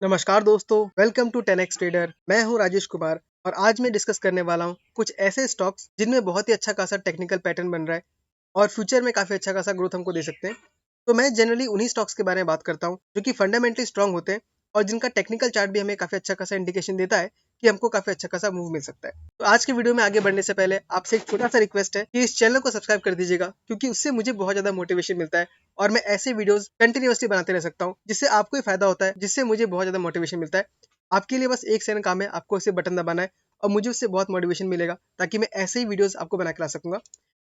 नमस्कार दोस्तों, welcome to 10x trader. मैं हूं राजेश कुमार और आज मैं डिस्कस करने वाला हूं कुछ ऐसे स्टॉक्स जिनमें बहुत ही अच्छा खासा टेक्निकल पैटर्न बन रहा है और फ्यूचर में काफी अच्छा खासा ग्रोथ हमको दे सकते हैं। तो मैं जनरली उन्हीं स्टॉक्स के बारे में बात करता हूं जो कि फंडामेंटली स्ट्रांग होते हैं और जिनका टेक्निकल चार्ट भी हमें काफी अच्छा खासा इंडिकेशन देता है कि हमको काफी अच्छा खासा मूव मिल सकता है। तो आज के वीडियो में आगे बढ़ने से पहले आपसे एक छोटा सा रिक्वेस्ट है कि इस चैनल को सब्सक्राइब कर दीजिएगा, क्योंकि उससे मुझे बहुत ज्यादा मोटिवेशन मिलता है और मैं ऐसे वीडियोस कंटिन्यूअसली बनाते रह सकता हूँ जिससे आपको ही फायदा होता है, जिससे मुझे बहुत ज्यादा मोटिवेशन मिलता है। आपके लिए बस एक सेकंड काम है, आपको इसे बटन दबाना है और मुझे उससे बहुत मोटिवेशन मिलेगा ताकि मैं ऐसे ही वीडियोस आपको बना के ला सकूंगा।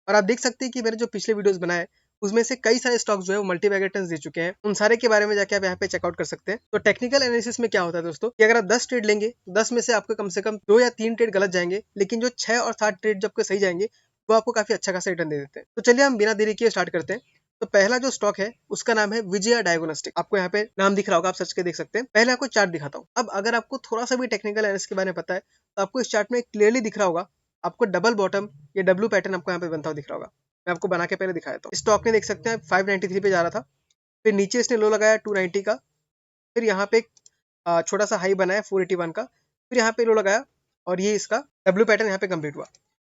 और आप देख सकते हैं कि मैंने जो पिछले वीडियोस बनाए उसमें से कई सारे स्टॉक्स जो है वो मल्टीबैग रिटर्न्स दे चुके हैं। उन सारे के बारे में जाके आप यहाँ पे चेकआउट कर सकते हैं। तो टेक्निकल एनालिसिस में क्या होता है दोस्तों कि अगर आप 10 ट्रेड लेंगे, 10 में से आपको कम से कम 2 या 3 ट्रेड गलत जाएंगे, लेकिन जो 6 और 7 ट्रेड जब सही जाएंगे वो आपको काफी अच्छा खासा रिटर्न दे देते हैं। तो चलिए हम बिना देरी किए स्टार्ट करते हैं। तो पहला जो स्टॉक है उसका नाम है विजया डायग्नोस्टिक। आपको यहाँ पे नाम दिख रहा होगा, आप सर्च के देख सकते हैं। पहले आपको चार्ट दिखाता हूँ। अब अगर आपको थोड़ा सा भी टेक्निकल एनालिसिस के बारे में पता है तो आपको इस चार्ट में क्लियरली दिख रहा होगा, आपको डबल बॉटम या डब्ल्यू पैटर्न आपको यहाँ पे बनता हुआ दिख रहा होगा। मैं आपको बना के पहले दिखाया था। स्टॉक ने देख सकते हैं 593 पे जा रहा था, फिर नीचे इसने लो लगाया 290 का, फिर यहाँ पे एक छोटा सा हाई बनाया 481 का, फिर यहाँ पे लो लगाया और ये इसका डब्ल्यू पैटर्न यहाँ पे कंप्लीट हुआ।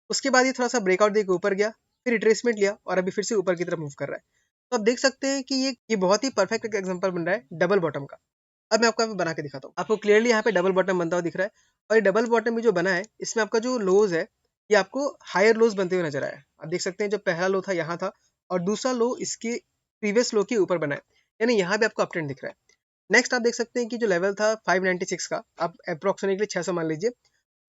उसके बाद ये थोड़ा सा ब्रेकआउट देके ऊपर गया, फिर रिट्रेसमेंट लिया और अभी फिर से ऊपर की तरफ मूव कर रहा है। तो आप देख सकते हैं कि ये बहुत ही परफेक्ट एग्जांपल बन रहा है डबल बॉटम का। अब मैं आपको यहाँ पे बना के दिखाता हूँ। आपको क्लियरली यहाँ पे डबल बॉटम बनता हुआ दिख रहा है और ये डबल बॉटम भी जो बना है इसमें आपका जो लोज है ये आपको हायर लोज बनते हुए नजर आया। आप देख सकते हैं जो पहला लो था यहाँ था और दूसरा लो इसके प्रीवियस लो के ऊपर बना है, यानी यहाँ भी आपको अपट्रेंड दिख रहा है। नेक्स्ट आप देख सकते हैं कि जो लेवल था 596 का, आप अप्रोक्सीमेटली 600 मान लीजिए,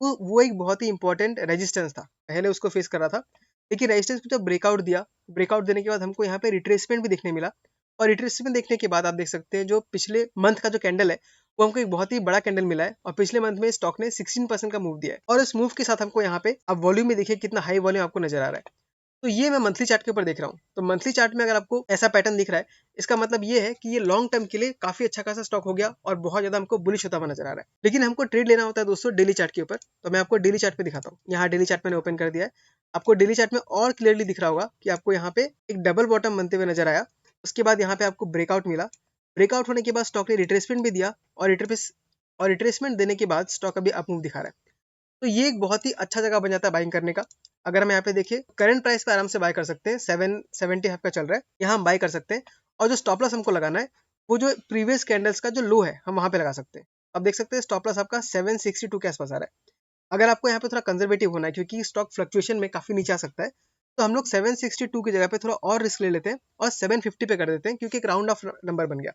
वो एक बहुत ही इंपॉर्टेंट रेजिस्टेंस था, पहले उसको फेस कर रहा था। लेकिन रेजिस्टेंस पे जब ब्रेकआउट दिया, ब्रेकआउट देने के बाद हमको यहाँ पे रिट्रेसमेंट भी देखने मिला और रिट्रेसमेंट देखने के बाद आप देख सकते हैं जो पिछले मंथ का जो कैंडल है वो हमको एक बहुत ही बड़ा कैंडल मिला है और पिछले मंथ में स्टॉक ने 16% का मूव दिया है और इस मूव के साथ हमको यहाँ पे अब वॉल्यूम में देखिए कितना हाई वॉल्यूम आपको नजर आ रहा है। तो ये मैं मंथली चार्ट के ऊपर देख रहा हूँ। तो मंथली चार्ट में अगर आपको ऐसा पैटर्न दिख रहा है, इसका मतलब ये है कि ये लॉन्ग टर्म के लिए काफी अच्छा खासा स्टॉक हो गया और बहुत ज्यादा हमको बुलिश होता हुआ नजर आ रहा है। लेकिन हमको ट्रेड लेना होता है दोस्तों डेली चार्ट के ऊपर। तो मैं आपको डेली चार्ट पे दिखाता हूँ। यहाँ डेली चार्ट मैंने ओपन कर दिया है। आपको डेली चार्ट में और क्लियरली दिख रहा होगा कि आपको यहाँ पे एक डबल बॉटम बनते हुए नजर आया। उसके बाद यहाँ पे आपको ब्रेकआउट मिला। ब्रेकआउट होने के बाद स्टॉक ने रिट्रेसमेंट भी दिया और रिट्रेसमेंट देने के बाद स्टॉक अभी अप मूव दिखा रहा है। तो ये एक बहुत ही अच्छा जगह बन जाता है बाइंग करने का। अगर हम यहाँ पे देखिए करंट प्राइस पे आराम से बाय कर सकते हैं, 775 का चल रहा है, यहाँ हम बाय कर सकते हैं। और जो स्टॉप लॉस हमको लगाना है वो जो प्रीवियस कैंडल्स का जो लो है हम वहां पे लगा सकते हैं। अब देख सकते हैं स्टॉप लॉस आपका 762 के आसपास आ रहा है। अगर आपको यहाँ पे थोड़ा कंजर्वेटिव होना है क्योंकि स्टॉक फ्लक्चुएशन में काफी नीचे आ सकता है, तो हम लोग 762 की जगह पे थोड़ा और रिस्क ले लेते हैं और 750 पे कर देते हैं, क्योंकि एक राउंड ऑफ नंबर बन गया।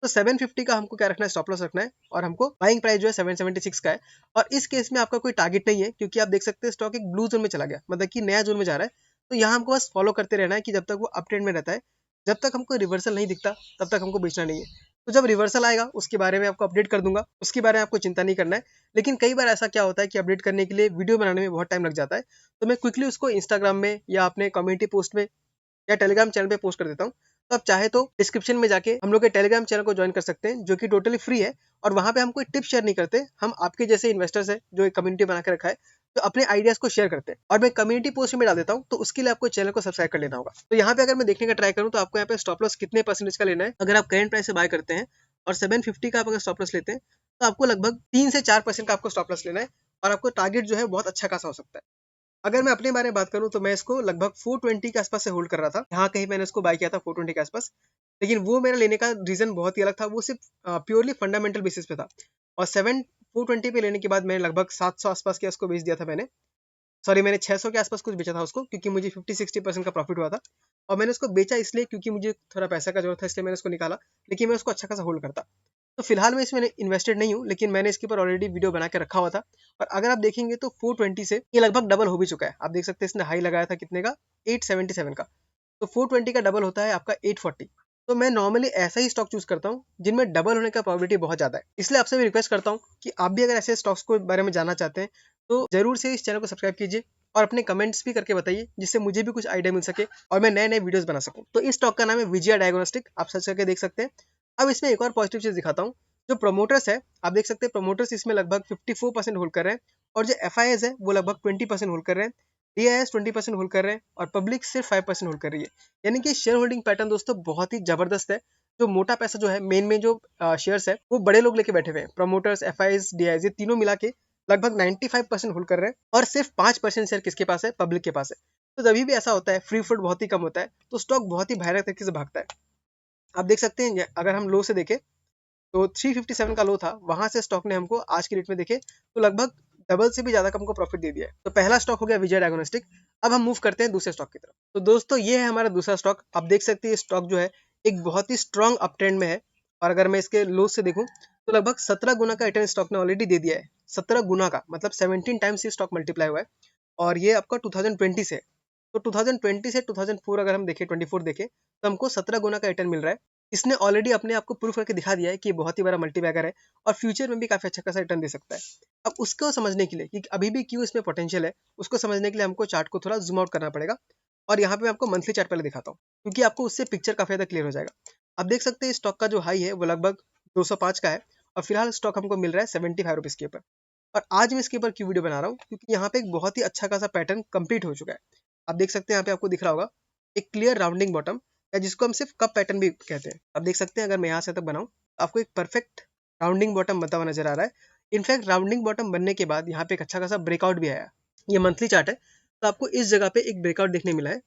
तो 750 का हमको क्या रखना है, स्टॉप लॉस रखना है और हमको बाइंग प्राइस जो है 776 का है। और इस केस में आपका कोई टारगेट नहीं है, क्योंकि आप देख सकते हैं स्टॉक एक ब्लू जोन में चला गया, मतलब कि नया जोन में जा रहा है। तो यहाँ हमको बस फॉलो करते रहना है कि जब तक वो अप ट्रेंड में रहता है, जब तक हमको रिवर्सल नहीं दिखता तब तक हमको बेचना नहीं है। तो जब रिवर्सल आएगा उसके बारे में आपको अपडेट कर दूंगा, उसके बारे में आपको चिंता नहीं करना है। लेकिन कई बार ऐसा क्या होता है कि अपडेट करने के लिए वीडियो बनाने में बहुत टाइम लग जाता है, तो मैं क्विकली उसको इंस्टाग्राम में या अपने कम्युनिटी पोस्ट में या टेलीग्राम चैनल पे पोस्ट कर देता हूँ। तो आप चाहे तो डिस्क्रिप्शन में जाके हम लोग के टेलीग्राम चैनल को ज्वाइन कर सकते हैं, जो कि टोटली फ्री है। और वहां पे हम कोई टिप शेयर नहीं करते, हम आपके जैसे इन्वेस्टर्स है जो एक कम्युनिटी बना के रखा है, तो अपने आइडियाज को शेयर करते हैं और मैं कम्युनिटी पोस्ट में डाल देता हूँ। तो उसके लिए आपको चैनल को सब्सक्राइब कर लेना होगा। तो यहाँ पे अगर मैं देखने का ट्राई करूँ तो आपको यहाँ पे स्टॉप लॉस कितने परसेंटेज का लेना है। अगर आप करेंट प्राइस से बाय करते हैं और 750 का आप अगर स्टॉप लॉस लेते हैं तो आपको लगभग 3 से 4% का आपको स्टॉप लॉस लेना है और आपको टारगेट जो है बहुत अच्छा खासा हो सकता है। अगर मैं अपने बारे में बात करूं तो मैं इसको लगभग 420 के आसपास से होल्ड कर रहा था। यहाँ कहीं मैंने इसको बाय किया था 420 के आसपास, लेकिन वो मेरा लेने का रीजन बहुत ही अलग था। वो सिर्फ प्योरली फंडामेंटल बेसिस पे था और 420 पे लेने के बाद मैंने लगभग 700 आसपास के उसको बेच दिया था मैंने। सॉरी, मैंने 600 के आसपास कुछ बेचा था उसको, क्योंकि मुझे 50-60% का प्रॉफिट हुआ था। और मैंने उसको बेचा इसलिए क्योंकि मुझे थोड़ा पैसा का जरूरत था, इसलिए मैंने उसको निकाला। लेकिन मैं उसको अच्छा खासा होल्ड करता। तो फिलहाल मैं इसमें इन्वेस्टेड नहीं हूँ, लेकिन मैंने इसके ऊपर ऑलरेडी वीडियो बना के रखा हुआ था। और अगर आप देखेंगे तो 420 से ये लगभग डबल हो भी चुका है। आप देख सकते हैं इसने हाई लगाया था कितने का, 877 का। तो 420 का डबल होता है आपका 840। तो मैं नॉर्मली ऐसा ही स्टॉक चूज करता हूँ जिनमें डबल होने का प्रोबेबिलिटी बहुत ज्यादा है। इसलिए आपसे भी रिक्वेस्ट करता हूँ कि आप भी अगर ऐसे स्टॉक्स को बारे में जानना चाहते हैं तो जरूर से इस चैनल को सब्सक्राइब कीजिए और अपने कमेंट्स भी करके बताइए, जिससे मुझे भी कुछ आइडिया मिल सके और मैं नए नए वीडियोस बना सकूं। तो इस स्टॉक का नाम है विजया डायग्नोस्टिक, आप सर्च करके देख सकते हैं। अब इसमें एक और पॉजिटिव चीज दिखाता हूँ। जो प्रोमोटर्स है, आप देख सकते हैं प्रोमोटर्स इसमें लगभग 54% होल्ड कर रहे हैं और जो FIS है वो लगभग 20% होल्ड कर रहे हैं। DIS 20% होल्ड कर रहे हैं और पब्लिक सिर्फ 5% होल्ड कर रही है। यानी कि शेयर होल्डिंग पैटर्न दोस्तों बहुत ही जबरदस्त है। जो मोटा पैसा जो है मेन जो शेयर्स है वो बड़े लोग लेके बैठे हुए हैं, प्रमोटर्स, एफआईज, डीआईज, ये तीनों मिला के लगभग 95% होल्ड कर रहे हैं और सिर्फ 5% शेयर किसके पास है, पब्लिक के पास है। तो जब भी ऐसा होता है, फ्री फ्लोट बहुत ही कम होता है, तो स्टॉक बहुत ही भयानक तरीके से भागता है। आप देख सकते हैं अगर हम लो से देखें तो 357 का लो था, वहां से स्टॉक ने हमको आज की डेट में देखे तो लगभग डबल से भी ज्यादा का हमको प्रॉफिट दे दिया है। तो पहला स्टॉक हो गया विजय डायग्नोस्टिक। अब हम मूव करते हैं दूसरे स्टॉक की तरफ। तो दोस्तों ये है हमारा दूसरा स्टॉक। आप देख सकते हैं स्टॉक जो है एक बहुत ही स्ट्रॉन्ग अप ट्रेंड में है और अगर मैं इसके लो से देखूं तो लगभग 17 गुना का रिटर्न स्टॉक ने ऑलरेडी दे दिया है। 17 गुना का मतलब 17 टाइम्स ये स्टॉक मल्टीप्लाई हुआ है और ये आपका 2020 से, तो 2020 से 2004 अगर हम देखें, 24 देखें तो हमको 17 गुना का रिटर्न मिल रहा है। इसने ऑलरेडी अपने आप को प्रूव करके दिखा दिया है कि बहुत ही बड़ा मल्टीबैगर है और फ्यूचर में भी काफी अच्छा खासा रिटर्न दे सकता है। अब उसको समझने के लिए कि अभी भी क्यों इसमें पोटेंशियल है, उसको समझने के लिए हमको चार्ट को थोड़ा जूम आउट करना पड़ेगा और यहाँ पे मैं आपको मंथली चार्ट पहले दिखाता हूँ क्योंकि आपको उससे पिक्चर काफी ज्यादा क्लियर हो जाएगा। आप देख सकते हैं स्टॉक का जो हाई है वो लगभग 205 का है और फिलहाल स्टॉक हमको मिल रहा है 75 रुपीज के ऊपर। और आज मैं इसके ऊपर क्यों वीडियो बना रहा हूँ, क्योंकि यहाँ पे एक बहुत ही अच्छा खासा पैटर्न कंप्लीट हो चुका है। आप देख सकते हैं यहाँ पे आपको दिख रहा होगा एक क्लियर राउंडिंग बॉटम, या जिसको हम सिर्फ कप पैटर्न भी कहते हैं। आप देख सकते हैं अगर मैं यहाँ से तक बनाऊं तो आपको एक परफेक्ट राउंडिंग बॉटम बनता हुआ नजर आ रहा है। इनफैक्ट राउंडिंग बॉटम बनने के बाद यहाँ पे एक अच्छा खासा ब्रेकआउट भी आया। ये मंथली चार्ट है, तो आपको इस जगह पे एक ब्रेकआउट देखने मिला है।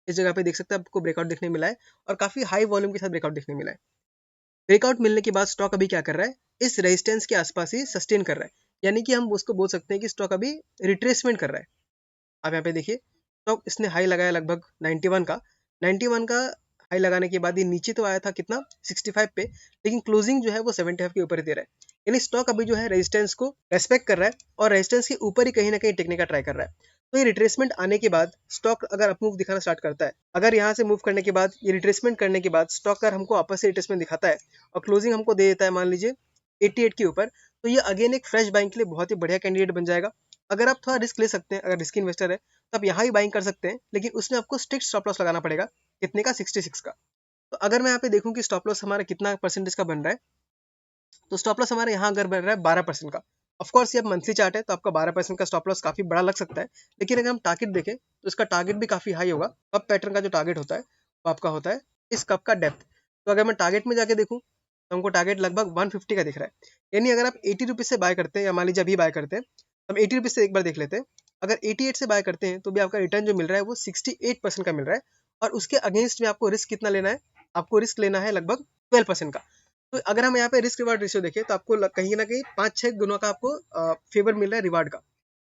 इस जगह पे देख सकते हैं आपको ब्रेकआउट देखने मिला है और काफी हाई वॉल्यूम के साथ ब्रेकआउट देखने मिला है। ब्रेकआउट मिलने के बाद स्टॉक अभी क्या कर रहा है, इस रेजिस्टेंस के आसपास ही सस्टेन कर रहा है, यानी कि हम उसको बोल सकते हैं कि स्टॉक अभी रिट्रेसमेंट कर रहा है। आप यहाँ पे देखिए स्टॉक इसने हाई लगाया लगभग 91 का। 91 का हाई लगाने के बाद ये नीचे तो आया था कितना, 65 पे, लेकिन क्लोजिंग जो है वो 75 के ऊपर ही दे रहा है। यानी स्टॉक अभी जो है रेजिस्टेंस को रेस्पेक्ट कर रहा है और रेजिस्टेंस के ऊपर ही कहीं ना कहीं टेकने का ट्राई कर रहा है। तो ये रिट्रेसमेंट आने के बाद स्टॉक अगर अप मूव दिखाना स्टार्ट करता है, अगर यहाँ से मूव करने के बाद ये रिट्रेसमेंट करने के बाद स्टॉक अगर हमको आपस से रिट्रेसमेंट दिखाता है और क्लोजिंग हमको दे देता है मान लीजिए 88 के ऊपर, तो ये अगेन एक फ्रेश बाइंग के लिए बहुत ही बढ़िया कैंडिडेट बन जाएगा। अगर आप थोड़ा रिस्क ले सकते हैं, अगर रिस्क इन्वेस्टर है तो आप यहाँ ही बाइंग कर सकते हैं, लेकिन उसमें आपको स्ट्रिक्ट स्टॉप लॉस लगाना पड़ेगा। कितने का, 66 का। तो अगर मैं यहाँ पे देखूं कि स्टॉप लॉस हमारा कितना परसेंटेज का बन रहा है, तो स्टॉप लॉस हमारे यहाँ अगर बन रहा है 12% का। ऑफकोर्स ये अब मंथली चार्ट है तो आपका 12% का स्टॉप लॉस काफी बड़ा लग सकता है, लेकिन अगर हम टारगेट देखें तो इसका टारगेट भी काफी हाई होगा। कप पैटर्न का जो टारगेट होता है वो आपका होता है इस कप का डेप्थ। तो अगर मैं टारगेट में जाके देखूं तो हमको टारगेट लगभग 150 का दिख रहा है। यानी अगर आप 80 रुपीज से बाय करते हैं, या मान लीजिए अभी बाय करते हैं, हम 80 रुपीज से एक बार देख लेते हैं। अगर 88 से बाय करते हैं तो भी आपका रिटर्न जो मिल रहा है वो 68% का मिल रहा है। और उसके अगेंस्ट में आपको रिस्क कितना लेना है, आपको रिस्क लेना है लगभग 12% का। तो अगर हम यहाँ पे रिस्क रिवार्ड रेशियो देखें तो आपको कहीं ना कहीं 5-6 गुना का आपको फेवर मिल रहा है रिवार्ड का।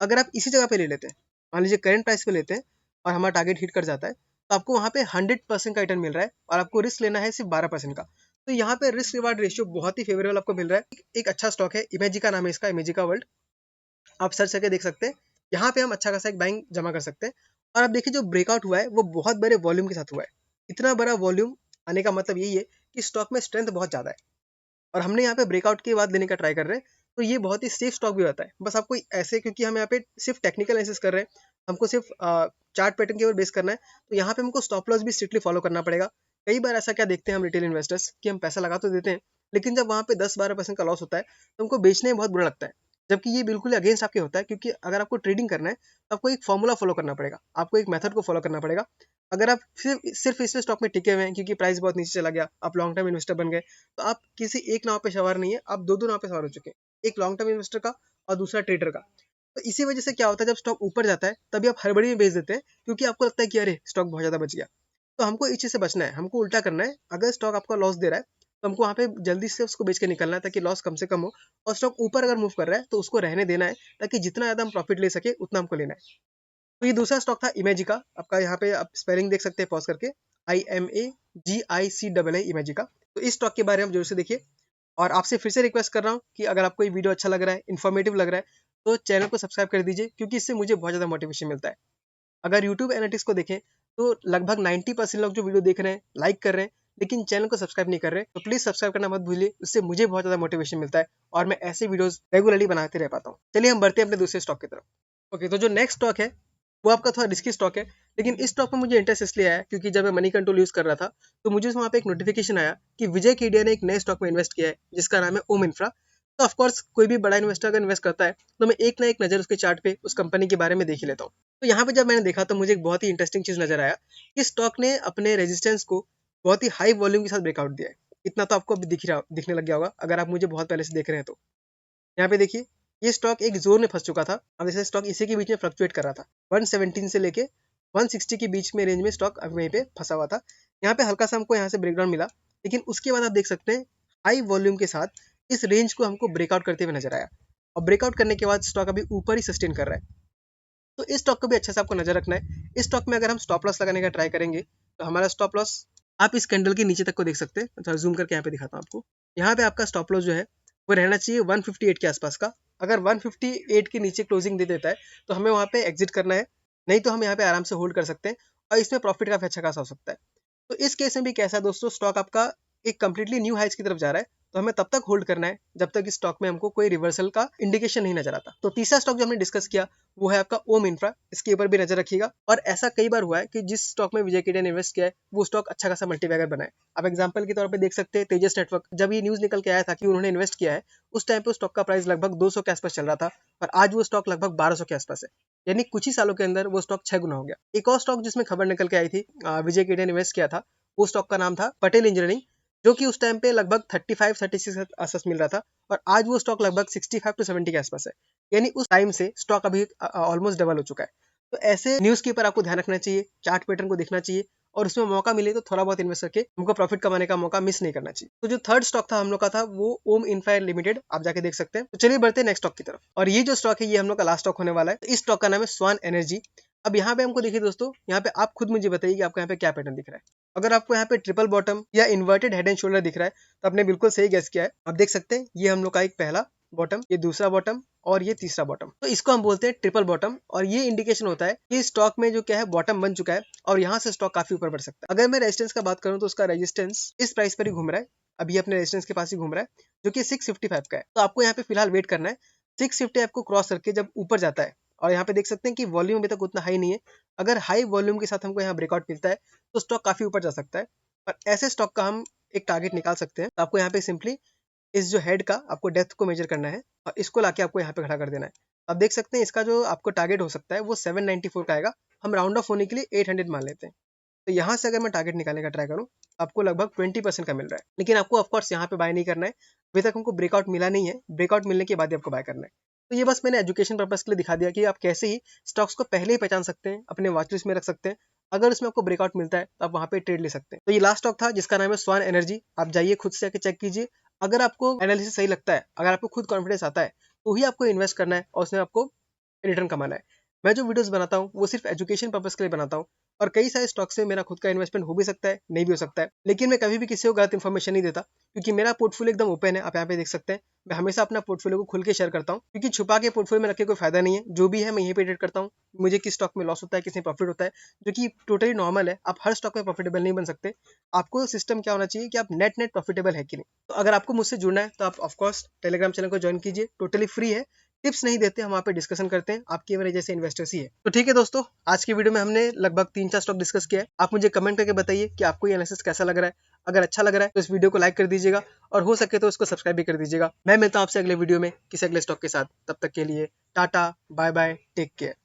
अगर आप इसी जगह पे ले लेते हैं, मान लीजिए करंट प्राइस पे लेते हैं और हमारा टारगेट हिट कर जाता है, तो आपको वहाँ पे 100% का रिटर्न मिल रहा है और आपको रिस्क लेना है सिर्फ 12% का। तो यहाँ पे रिस्क रिवार्ड रेशियो बहुत ही फेवरेबल आपको मिल रहा है। एक अच्छा स्टॉक है, इमेजिका नाम है इसका, इमेजिका वर्ल्ड। आप सर्च करके देख सकते हैं। यहाँ पे हम अच्छा खासा एक बाइंग जमा कर सकते हैं। और आप देखिए जो ब्रेकआउट हुआ है वो बहुत बड़े वॉल्यूम के साथ हुआ है। इतना बड़ा वॉल्यूम आने का मतलब यही है कि स्टॉक में स्ट्रेंथ बहुत ज्यादा है और हमने यहाँ पे ब्रेकआउट के बाद लेने का ट्राई कर रहे हैं। तो ये बहुत ही सेफ स्टॉक भी होता है। बस आपको ऐसे, क्योंकि हम यहाँ पे सिर्फ टेक्निकल एनालिसिस कर रहे हैं, हमको सिर्फ चार्ट पैटर्न के ऊपर बेस करना है, तो यहाँ पे हमको स्टॉप लॉस भी स्ट्रिक्टली फॉलो करना पड़ेगा। कई बार ऐसा क्या देखते हैं हम रिटेल इन्वेस्टर्स कि हम पैसा लगा तो देते हैं, लेकिन जब वहाँ पे 10-12% का लॉस होता है तो हमको बेचने में बहुत बुरा लगता है। जबकि ये बिल्कुल अगेंस्ट आपके होता है, क्योंकि अगर आपको ट्रेडिंग करना है तो आपको एक फॉर्मूला फॉलो करना पड़ेगा, आपको एक मेथड को फॉलो करना पड़ेगा। अगर आप सिर्फ इस स्टॉक में टिके हुए हैं क्योंकि प्राइस बहुत नीचे चला गया, आप लॉन्ग टर्म इन्वेस्टर बन गए, तो आप किसी एक नाव पे सवार नहीं है, आप दो नाव पे सवार हो चुके हैं, एक लॉन्ग टर्म इन्वेस्टर का और दूसरा ट्रेडर का। तो इसी वजह से क्या होता है, जब स्टॉक ऊपर जाता है तभी आप हड़बड़ी में बेच देते हैं, क्योंकि आपको लगता है कि अरे स्टॉक बहुत ज्यादा बच गया। तो हमको इस चीज से बचना है, हमको उल्टा करना है। अगर स्टॉक आपका लॉस दे रहा है तो हमको वहाँ पे जल्दी से उसको बेच के निकलना है ताकि लॉस कम से कम हो। और स्टॉक ऊपर अगर मूव कर रहा है तो उसको रहने देना है, ताकि जितना ज्यादा हम प्रॉफिट ले सके उतना हमको लेना है। तो ये दूसरा स्टॉक था इमेजिका। आपका यहाँ पे आप स्पेलिंग देख सकते हैं पॉज करके, IMAGICAA, इमेजिका। तो इस स्टॉक के बारे में जरूर से देखिए। और आपसे फिर से रिक्वेस्ट कर रहा हूँ कि अगर आपको ये वीडियो अच्छा लग रहा है, इन्फॉर्मेटिव लग रहा है, तो चैनल को सब्सक्राइब कर दीजिए, क्योंकि इससे मुझे बहुत ज़्यादा मोटिवेशन मिलता है। अगर यूट्यूब एनालिटिक्स को देखें तो लगभग 90% लोग जो वीडियो देख रहे हैं, लाइक कर रहे हैं, लेकिन चैनल को सब्सक्राइब नहीं कर रहे, तो प्लीज सब्सक्राइब करना मत भूलिए। उससे मुझे बहुत ज़्यादा मोटिवेशन मिलता है और मैं ऐसे वीडियोस रेगुलरली बनाते रह पाता हूँ। चलिए हम बढ़ते हैं अपने दूसरे स्टॉक की तरफ। ओके, तो जो नेक्स्ट स्टॉक है वो आपका थोड़ा रिस्की स्टॉक है, लेकिन इस स्टॉक में मुझे इंटरेस्ट इसलिए आया क्योंकि जब मैं मनी कंट्रोल यूज कर रहा था तो मुझे वहाँ पे एक नोटिफिकेशन आया कि विजय केडिया ने एक नए स्टॉक में इन्वेस्ट किया है जिसका नाम है ओम इंफ्रा। तो ऑफकोर्स कोई भी बड़ा इन्वेस्टर अगर इन्वेस्ट करता है तो मैं एक ना एक नज़र उसके चार्ट पे उस कंपनी के बारे में देख ही लेता हूँ। तो यहाँ पे जब मैंने देखा तो मुझे एक बहुत ही इंटरेस्टिंग चीज नजर आया कि स्टॉक ने अपने रेजिस्टेंस को बहुत ही हाई वॉल्यूम के साथ ब्रेकआउट दिया है। इतना तो आपको अभी दिखने लग गया होगा अगर आप मुझे बहुत पहले से देख रहे हैं तो। यहाँ पे देखिए ये स्टॉक एक जोन में फंस चुका था। अब जैसे स्टॉक इसी के बीच में फ्लक्चुएट कर रहा था, 117 से लेके 160 के बीच में रेंज में स्टॉक अभी वहीं पे फंसा हुआ था। यहाँ पे हल्का सा हमको यहाँ से ब्रेकडाउन मिला, लेकिन उसके बाद आप देख सकते हैं हाई वॉल्यूम के साथ इस रेंज को हमको ब्रेकआउट करते हुए नजर आया, और ब्रेकआउट करने के बाद स्टॉक अभी ऊपर ही सस्टेन कर रहा है। तो इस स्टॉक को भी अच्छे से आपको नजर रखना है। इस स्टॉक में अगर हम स्टॉप लॉस लगाने का ट्राई करेंगे तो हमारा स्टॉप लॉस आप इस कैंडल के नीचे तक को देख सकते हैं। थोड़ा जूम करके यहाँ पे दिखाता हूँ आपको। यहाँ पे आपका स्टॉप लॉस जो है वो रहना चाहिए 158 के आसपास का। अगर 158 के नीचे क्लोजिंग दे देता है तो हमें वहाँ पे एग्जिट करना है, नहीं तो हम यहाँ पे आराम से होल्ड कर सकते हैं और इसमें प्रॉफिट काफी अच्छा खासा हो सकता है। तो इस केस में भी कैसा है दोस्तों, स्टॉक आपका एक कंप्लीटली न्यू हाइट्स की तरफ जा रहा है, तो हमें तब तक होल्ड करना है जब तक इस स्टॉक में हमको कोई रिवर्सल का इंडिकेशन नहीं नजर आता। तो तीसरा स्टॉक जो हमने डिस्कस किया वो है आपका ओम इंफ्रा। इसके ऊपर भी नजर रखिएगा। और ऐसा कई बार हुआ है कि जिस स्टॉक में विजय केडिया ने इन्वेस्ट किया है वो स्टॉक अच्छा खासा मल्टीबैगर बना है। आप एग्जांपल के तौर पे देख सकते हैं तेजस नेटवर्क, जब ये न्यूज निकल के आया था कि उन्होंने इन्वेस्ट किया है, उस टाइम पे स्टॉक का प्राइस लगभग 200 के आसपास चल रहा था और आज वो स्टॉक लगभग 1200 के आसपास है। यानी कुछ ही सालों के अंदर वो स्टॉक 6 गुना हो गया। एक और स्टॉक जिसमें खबर निकल के आई थी विजय केडिया ने इन्वेस्ट किया था, वो स्टॉक का नाम था पटेल इंजीनियरिंग, जो कि उस टाइम पे लगभग 35-36 आसपास मिल रहा था और आज वो स्टॉक लगभग 65 to 70 के आसपास है। यानी उस टाइम से स्टॉक अभी ऑलमोस्ट डबल हो चुका है। तो ऐसे न्यूज के ऊपर आपको ध्यान रखना चाहिए, चार्ट पैटर्न को देखना चाहिए और उसमें मौका मिले तो थोड़ा बहुत इन्वेस्ट करके हमको प्रॉफिट कमाने का मौका मिस नहीं करना चाहिए। तो जो थर्ड स्टॉक था हम लोग का था वो ओम इंफ्रा लिमिटेड, आप जाके देख सकते हैं। तो चलिए बढ़ते हैं नेक्स्ट स्टॉक की तरफ। और ये जो स्टॉक है ये हम लोग का लास्ट स्टॉक होने वाला है। तो इस स्टॉक का नाम है स्वान एनर्जी। अब यहाँ पे हमको देखिए दोस्तों, यहाँ पे आप खुद मुझे बताइए कि आपको यहाँ पे क्या पैटर्न दिख रहा है। अगर आपको यहाँ पे ट्रिपल बॉटम या इन्वर्टेड हेड एंड शोल्डर दिख रहा है तो आपने बिल्कुल सही गेस किया है। आप देख सकते हैं ये हम लोग का एक पहला बॉटम, ये दूसरा बॉटम और ये तीसरा बॉटम। तो इसको हम बोलते हैं ट्रिपल बॉटम और ये इंडिकेशन होता है कि स्टॉक में जो क्या है बॉटम बन चुका है और यहाँ से स्टॉक काफी ऊपर बढ़ सकता है। अगर मैं रेजिस्टेंस का बात करूँ तो उसका रेजिस्टेंस इस प्राइस पर ही घूम रहा है, अभी अपने रेजिस्टेंस के पास ही घूम रहा है जो कि 655 का है। तो आपको यहाँ पे फिलहाल वेट करना है 655 को क्रॉस करके जब ऊपर जाता है। और यहाँ पे देख सकते हैं कि वॉल्यूम अभी तक उतना हाई नहीं है। अगर हाई वॉल्यूम के साथ हमको यहाँ ब्रेकआउट मिलता है तो स्टॉक काफी ऊपर जा सकता है और ऐसे स्टॉक का हम एक टारगेट निकाल सकते हैं। तो आपको यहाँ पे सिंपली इस जो हेड का आपको डेप्थ को मेजर करना है और इसको लाके आपको यहाँ पे खड़ा कर देना है। आप देख सकते हैं इसका जो आपको टारगेट हो सकता है वो 794 का आएगा। हम राउंड ऑफ होने के लिए 800 मान लेते हैं। तो यहाँ से अगर मैं टारगेट निकालने का ट्राई करूँ आपको लगभग 20% का मिल रहा है, लेकिन आपको ऑफकोर्स यहाँ पे बाय नहीं करना है। अभी तक हमको ब्रेकआउट मिला नहीं है, ब्रेकआउट मिलने के बाद ही आपको बाय करना है। तो ये बस मैंने एजुकेशन पर्पज के लिए दिखा दिया कि आप कैसे ही स्टॉक्स को पहले ही पहचान सकते हैं, अपने वॉचलिस्ट में रख सकते हैं। अगर उसमें आपको ब्रेकआउट मिलता है तो आप वहाँ पे ट्रेड ले सकते हैं। तो ये लास्ट स्टॉक था जिसका नाम है स्वान एनर्जी। आप जाइए खुद से आके चेक कीजिए। अगर आपको एनालिसिस सही लगता है, अगर आपको खुद कॉन्फिडेंस आता है तो ही आपको इन्वेस्ट करना है और उसमें आपको रिटर्न कमाना है। मैं जो वीडियोस बनाता हूँ वो सिर्फ एजुकेशन पर्पस के लिए बनाता हूँ और कई सारे स्टॉक्स में मेरा खुद का इन्वेस्टमेंट हो भी सकता है, नहीं भी हो सकता है, लेकिन मैं कभी भी किसी को गलत इन्फॉर्मेशन नहीं देता क्योंकि मेरा पोर्टफोलियो एकदम ओपन है। आप यहाँ पे देख सकते हैं मैं हमेशा अपना पोर्टफोलियो को खुल के शेयर करता हूँ क्योंकि छुपा के पोर्टफोलियो में रखे कोई फायदा नहीं है। जो भी है मैं यहीं पे ट्रेड करता हूँ। मुझे किस स्टॉक में लॉस होता है, किस में प्रॉफिट होता है, जो कि टोटली नॉर्मल है। आप हर स्टॉक में प्रॉफिटेबल नहीं बन सकते। आपको सिस्टम क्या होना चाहिए कि आप नेट नेट प्रॉफिटेबल है कि नहीं। तो अगर आपको मुझसे जुड़ना है तो आप ऑफकोर्स टेलीग्राम चैनल को ज्वाइन कीजिए, टोटली फ्री है। टिप्स नहीं देते, हम वहाँ पे डिस्कशन करते हैं, आपकी मेरे जैसे इन्वेस्टर्स ही है। तो ठीक है दोस्तों, आज की वीडियो में हमने लगभग 3-4 स्टॉक डिस्कस किया है। आप मुझे कमेंट करके बताइए कि आपको ये एनालिसिस कैसा लग रहा है। अगर अच्छा लग रहा है तो इस वीडियो को लाइक कर दीजिएगा और हो सके तो इसको सब्सक्राइब भी कर दीजिएगा। मैं मिलता हूँ आपसे अगले वीडियो में किसी अगले स्टॉक के साथ। तब तक के लिए tata, bye bye, take care.